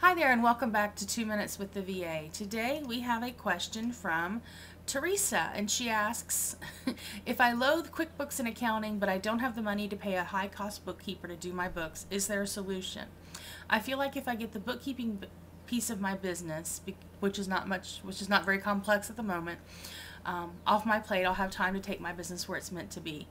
Hi there and welcome back to 2 Minutes with the VA. Today we have a question from Teresa, and she asks, if I loathe QuickBooks and accounting but I don't have the money to pay a high-cost bookkeeper to do my books, is there a solution? I feel like if I get the bookkeeping piece of my business, which is not very complex at the moment, off my plate, I'll have time to take my business where it's meant to be.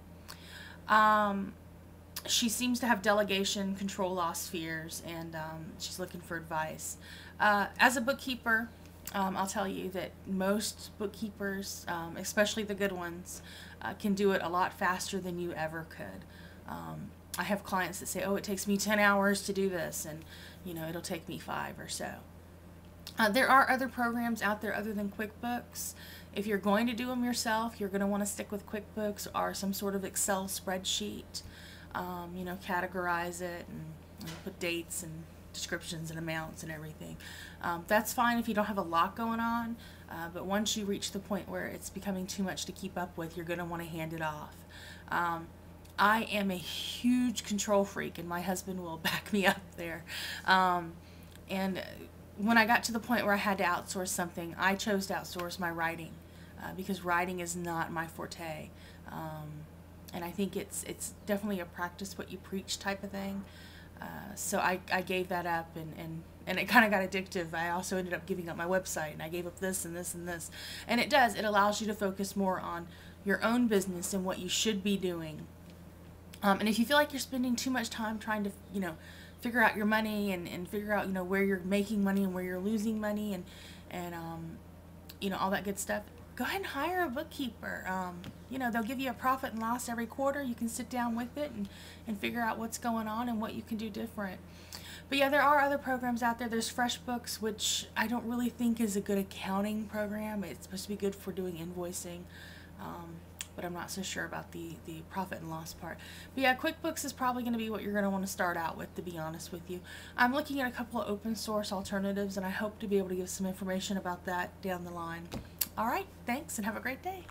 She seems to have delegation, control loss fears, and she's looking for advice. As a bookkeeper, I'll tell you that most bookkeepers, especially the good ones, can do it a lot faster than you ever could. I have clients that say, oh, it takes me 10 hours to do this, and it'll take me 5 or so. There are other programs out there other than QuickBooks. If you're going to do them yourself, you're going to want to stick with QuickBooks or some sort of Excel spreadsheet. Categorize it and put dates and descriptions and amounts and everything. That's fine if you don't have a lot going on, but once you reach the point where it's becoming too much to keep up with, you're going to want to hand it off. I am a huge control freak, and my husband will back me up there. And when I got to the point where I had to outsource something, I chose to outsource my writing because writing is not my forte. And I think it's definitely a practice what you preach type of thing. So I gave that up, and it kind of got addictive. I also ended up giving up my website, and I gave up this and this and this. And it allows you to focus more on your own business and what you should be doing. And if you feel like you're spending too much time trying to, figure out your money and figure out, where you're making money and where you're losing money and all that good stuff, go ahead and hire a bookkeeper. They'll give you a profit and loss every quarter. You can sit down with it and figure out what's going on and what you can do different. But yeah, there are other programs out there. There's FreshBooks, which I don't really think is a good accounting program. It's supposed to be good for doing invoicing, but I'm not so sure about the profit and loss part. But yeah, QuickBooks is probably going to be what you're going to want to start out with, to be honest with you. I'm looking at a couple of open source alternatives, and I hope to be able to give some information about that down the line. All right, thanks, and have a great day.